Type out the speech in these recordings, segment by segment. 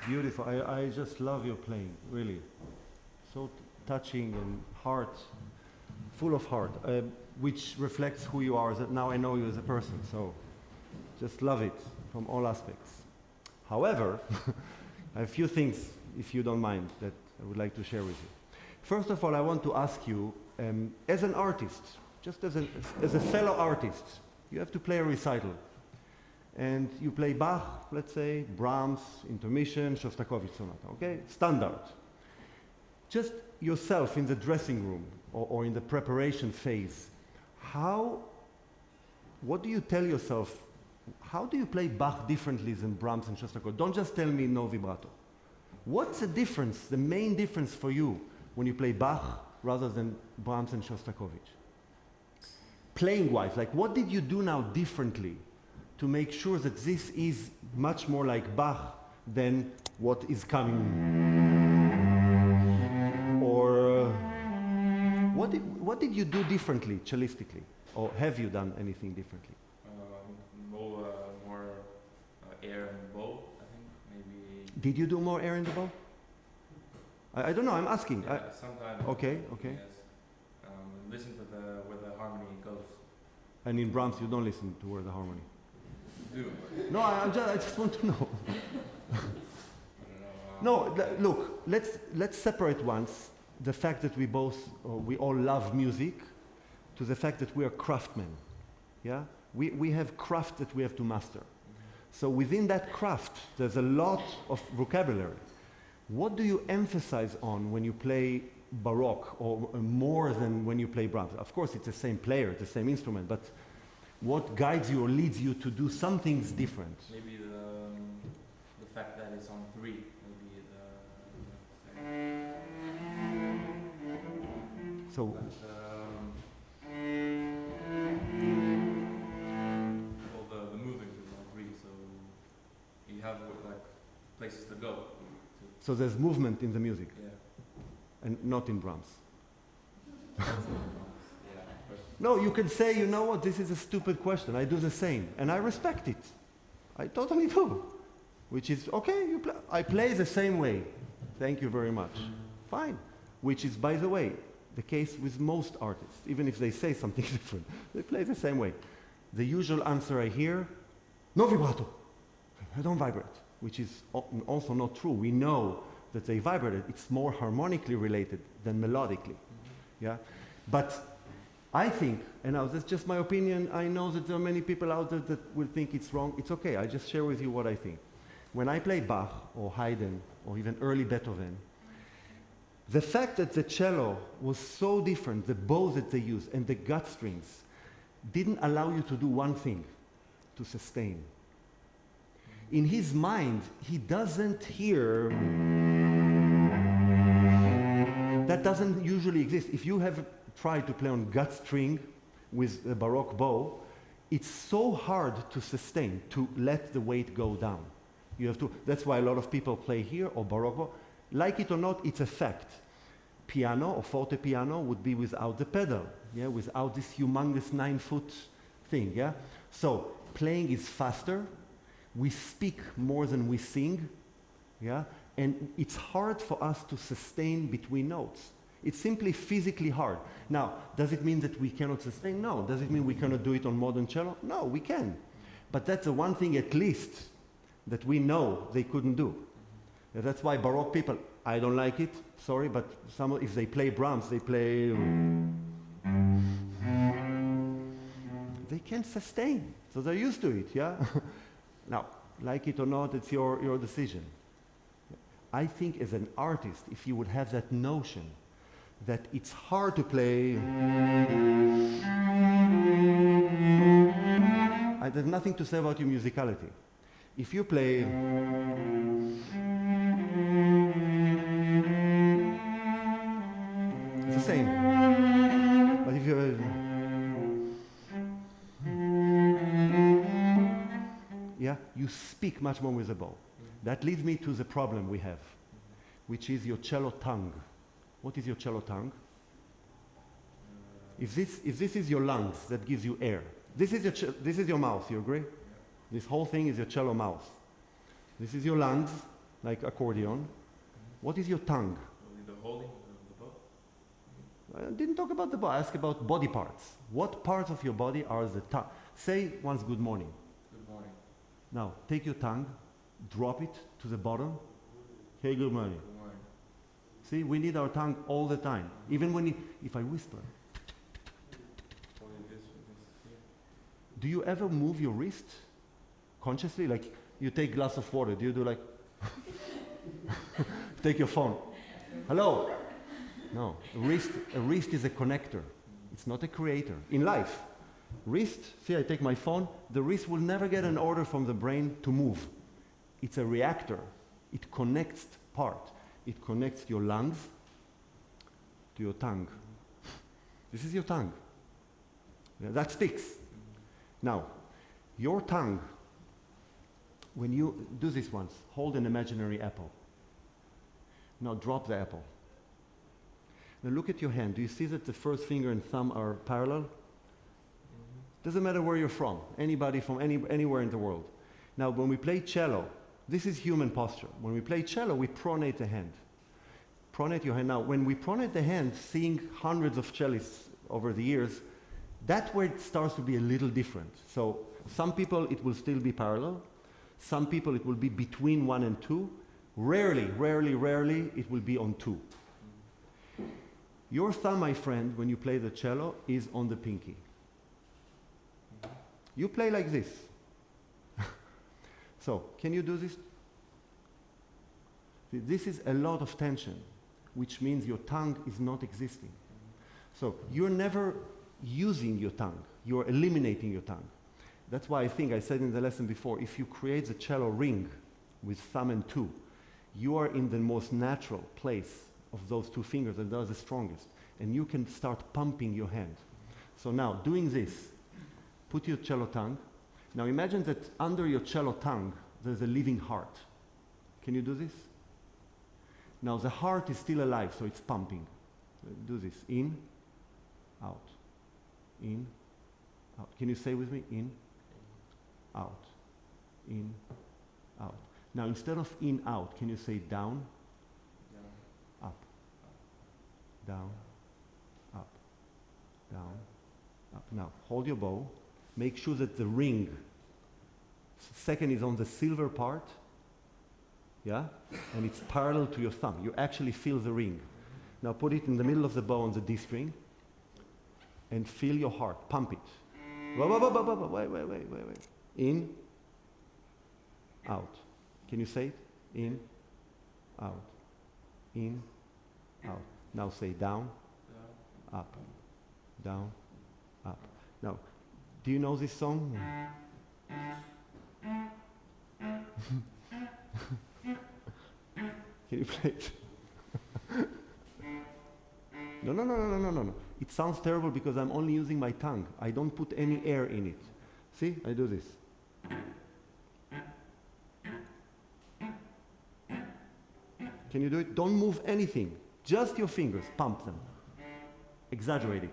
Beautiful. I just love your playing, really. So touching and heart, full of heart, which reflects who you are. Now I know you as a person, so just love it from all aspects. However, I have a few things, if you don't mind, that I would like to share with you. First of all, I want to ask you, as an artist, just as a fellow artist, you have to play a recital. And you play Bach, let's say, Brahms, Intermission, Shostakovich Sonata, okay? Standard. Just yourself in the dressing room or in the preparation phase, what do you tell yourself, how do you play Bach differently than Brahms and Shostakovich? Don't just tell me no vibrato. What's the difference, the main difference for you when you play Bach rather than Brahms and Shostakovich? Playing-wise, like what did you do now differently to make sure that this is much more like Bach than what is coming? Or what did you do differently, cellistically? Or have you done anything differently? More air in the bow, I think, maybe. Did you do more air in the bow? I don't know, I'm asking. Yeah, sometimes. Okay. Yes. Listen to where the harmony goes. And in Brahms you don't listen to where the harmony. Do. No, I just want to know. No, look, let's separate once the fact that we all love music to the fact that we are craftsmen. Yeah? We have craft that we have to master. So within that craft, there's a lot of vocabulary. What do you emphasize on when you play Baroque or more than when you play Brahms? Of course, it's the same player, the same instrument, but what guides you or leads you to do some things different? Maybe the fact that it's on 3. Maybe So. Well, the moving is on 3, so you have like places to go. So there's movement in the music. Yeah. And not in Brahms. Yeah. No, you can say, you know what, this is a stupid question. I do the same. And I respect it. I totally do. Which is, okay, I play the same way. Thank you very much. Fine. Which is, by the way, the case with most artists. Even if they say something different, they play the same way. The usual answer I hear, no vibrato. I don't vibrate. Which is also not true. We know that they vibrated. It's more harmonically related than melodically. Yeah? But I think, and now that's just my opinion, I know that there are many people out there that will think it's wrong. It's okay, I just share with you what I think. When I play Bach or Haydn or even early Beethoven, the fact that the cello was so different, the bow that they used and the gut strings didn't allow you to do one thing, to sustain. In his mind, he doesn't hear, that doesn't usually exist. If you have tried to play on gut string with a Baroque bow, it's so hard to sustain, to let the weight go down. You have to, that's why a lot of people play here or Baroque bow. Like it or not, it's a fact. Piano or forte piano would be without the pedal, yeah, without this humongous 9-foot thing, yeah? So playing is faster, we speak more than we sing, yeah? And it's hard for us to sustain between notes. It's simply physically hard. Now, does it mean that we cannot sustain? No. Does it mean we cannot do it on modern cello? No, we can. But that's the one thing at least that we know they couldn't do. That's why Baroque people, I don't like it, sorry, but if they play Brahms, they play... They can't sustain, so they're used to it, yeah? Now, like it or not, it's your decision. I think as an artist, if you would have that notion that it's hard to play... There's nothing to say about your musicality. If you play... It's the same. But if you're... Yeah, you speak much more with the bow. That leads me to the problem we have, which is your cello tongue. What is your cello tongue? If this is your lungs that gives you air, this is your mouth, you agree? This whole thing is your cello mouth. This is your lungs, like accordion. What is your tongue? The holding of the bow. I didn't talk about the bow. I asked about body parts. What parts of your body are the tongue? Say once good morning. Good morning. Now, take your tongue, drop it to the bottom. Hey, good morning. Good morning. See, we need our tongue all the time. Even when if I whisper. Holding this here. Do you ever move your wrist consciously? Like you take a glass of water. Do you do like, take your phone. Hello? No, a wrist is a connector. It's not a creator. In life, wrist, see I take my phone, the wrist will never get an order from the brain to move. It's a reactor. It connects part. It connects your lungs to your tongue. This is your tongue. Yeah, that sticks. Now, your tongue, when you do this once, hold an imaginary apple. Now drop the apple. Now look at your hand. Do you see that the first finger and thumb are parallel? Doesn't matter where you're from. Anybody from anywhere in the world. Now when we play cello, this is human posture. When we play cello, we pronate the hand. Pronate your hand. Now when we pronate the hand, seeing hundreds of cellists over the years, that's where it starts to be a little different. So some people it will still be parallel. Some people it will be between 1 and 2. Rarely it will be on 2. Your thumb, my friend, when you play the cello, is on the pinky. You play like this. So, can you do this? This is a lot of tension, which means your tongue is not existing. So, you're never using your tongue. You're eliminating your tongue. That's why I think I said in the lesson before, if you create the cello ring with thumb and 2, you are in the most natural place of those 2 fingers, and those are the strongest. And you can start pumping your hand. So now, doing this, put your cello tongue. Now imagine that under your cello tongue, there's a living heart. Can you do this? Now the heart is still alive, so it's pumping. Do this. In, out. In, out. Can you say with me? In, out. In, out. Now instead of in, out, can you say down? Up. Down. Up. Down. Up. Now hold your bow. Make sure that the ring, second is on the silver part, yeah? And it's parallel to your thumb. You actually feel the ring. Now put it in the middle of the bow on the D string and feel your heart. Pump it. Wait. In, out. Can you say it? In, out. In, out. Now say down, up, down, up. Now, do you know this song? Can you play it? No. It sounds terrible because I'm only using my tongue. I don't put any air in it. See, I do this. Can you do it? Don't move anything. Just your fingers. Pump them. Exaggerating.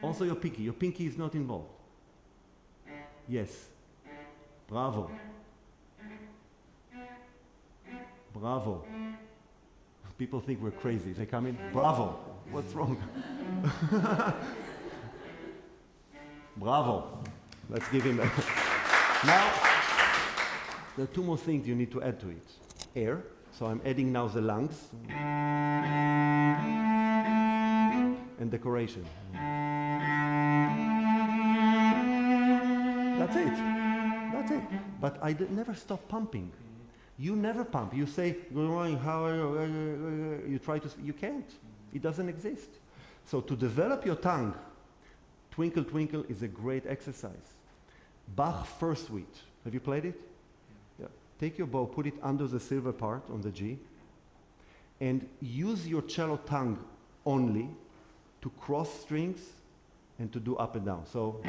Also your pinky. Your pinky is not involved. Yes. Bravo. Bravo. People think we're crazy. They come in. Bravo. What's wrong? Bravo. Let's give him a... Now, there are 2 more things you need to add to it. Air. So I'm adding now the lungs. And decoration. That's it. But I never stop pumping. You never pump. You say, good morning, how are you? You try to, you can't. It doesn't exist. So to develop your tongue, Twinkle Twinkle is a great exercise. Bach First Suite. Have you played it? Yeah. Take your bow, put it under the silver part on the G, and use your cello tongue only to cross strings and to do up and down. So,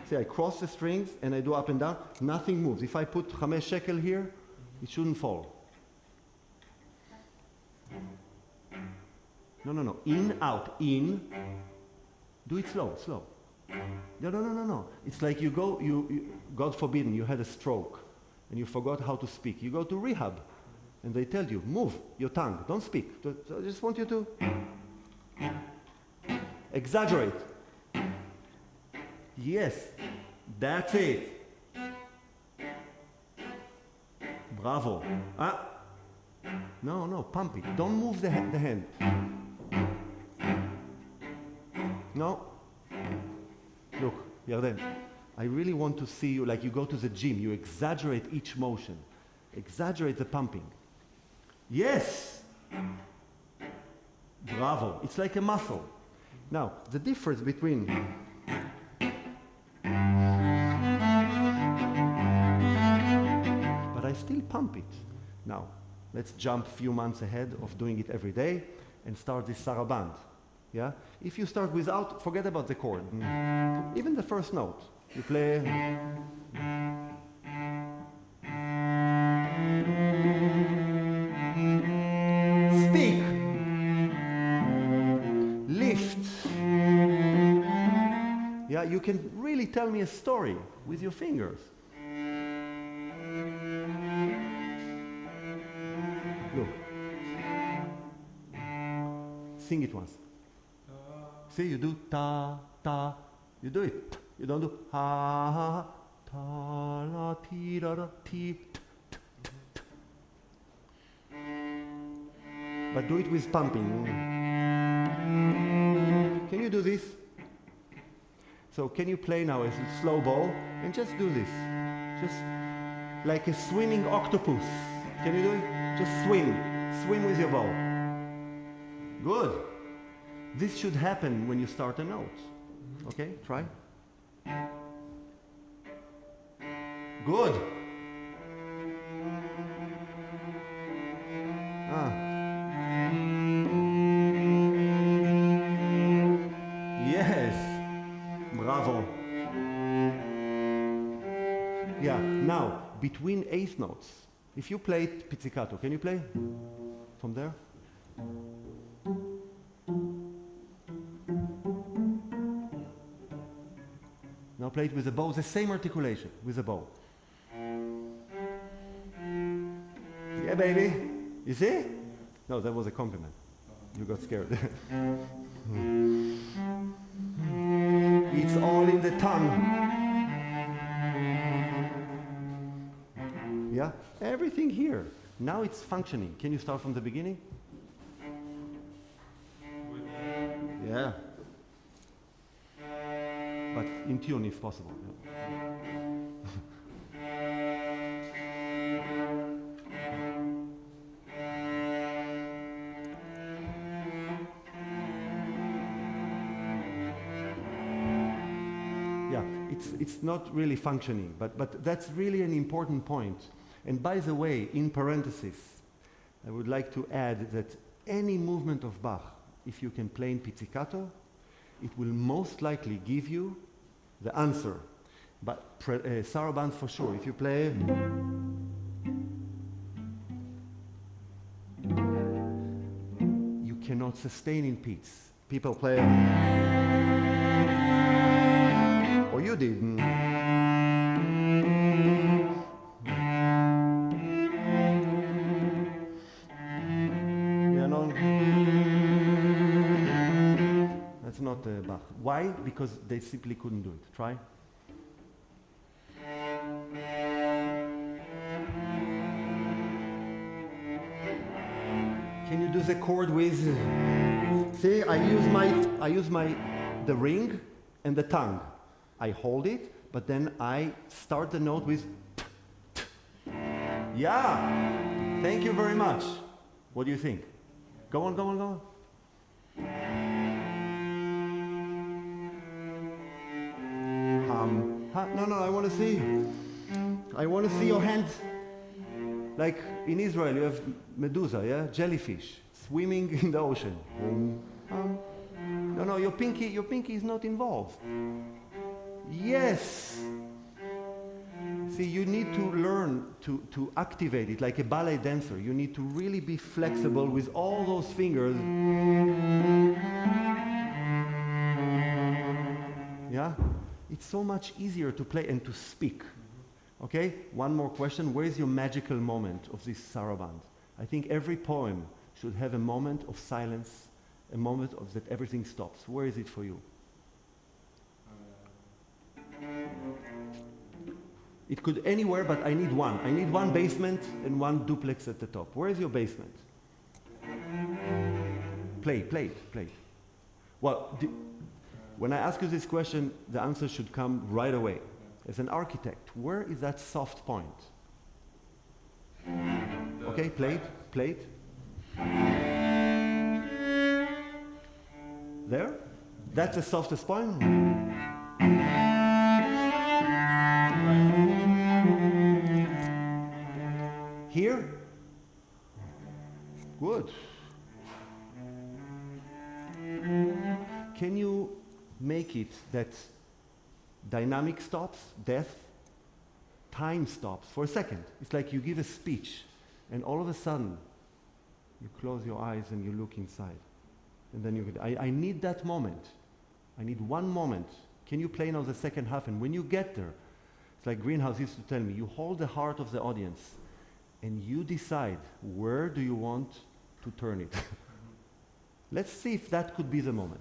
see, I cross the strings and I do up and down. Nothing moves. If I put 5 shekel here, it shouldn't fall. No. In, out. In. Do it slow. No. It's like God forbid, you had a stroke and you forgot how to speak. You go to rehab and they tell you, move your tongue, don't speak. So I just want you to exaggerate. Yes, that's it. Bravo. No, pump it. Don't move the hand. No. Look, Yarden, I really want to see you like you go to the gym. You exaggerate each motion. Exaggerate the pumping. Yes. Bravo. It's like a muscle. Now, the difference between but I still pump it. Now, let's jump a few months ahead of doing it every day and start this Sarabande. Yeah? If you start without, forget about the chord. Even the first note. You play. Speak. Lift. Yeah, you can really tell me a story with your fingers. Look. Sing it once. See, you do ta, ta. You do it. You don't do ha, ha, ta, la, ti, da, da, ti, t, t, t, t. But do it with pumping. Can you do this? So can you play now a slow bow and just do this? Just like a swimming octopus. Can you do it? Just swim. Swim with your bow. Good. This should happen when you start a note. Okay, try. Good. Yes. Bravo. Yeah, now, between eighth notes, if you play pizzicato, can you play from there? Now play it with a bow, the same articulation, with a bow. Yeah, baby. You see? No, that was a compliment. You got scared. It's all in the tongue. Yeah? Everything here. Now it's functioning. Can you start from the beginning? Yeah. But in tune if possible. Yeah, it's not really functioning, but that's really an important point. And by the way, in parentheses, I would like to add that any movement of Bach, if you can play in pizzicato, it will most likely give you the answer. But Sarabande for sure. If you play, you cannot sustain in Pizz. People play, or you did. That's not Bach. Why? Because they simply couldn't do it. Try. Can you do the chord with? See, I use the ring and the tongue. I hold it, but then I start the note with. Yeah. Thank you very much. What do you think? Go on. No, I want to see. I want to see your hand. Like in Israel, you have medusa, yeah, jellyfish swimming in the ocean. No, your pinky is not involved. Yes. See, you need to learn to activate it like a ballet dancer. You need to really be flexible with all those fingers. Yeah? It's so much easier to play and to speak. Okay? One more question. Where is your magical moment of this Sarabande? I think every poem should have a moment of silence, a moment of that everything stops. Where is it for you? It could anywhere, but I need one. I need one basement and one duplex at the top. Where is your basement? Play. Well, when I ask you this question, the answer should come right away. As an architect, where is that soft point? Okay, play it. There? That's the softest point? Here? Good. Can you make it that dynamic stops, death, time stops for a second? It's like you give a speech and all of a sudden you close your eyes and you look inside. And then I need that moment. I need one moment. Can you play now the second half? And when you get there, it's like Greenhouse used to tell me, you hold the heart of the audience and you decide where do you want to turn it. Let's see if that could be the moment.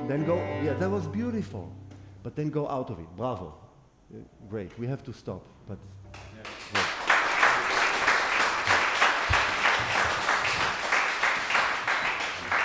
Then go, yeah, that was beautiful. But then go out of it. Bravo. Great, we have to stop. But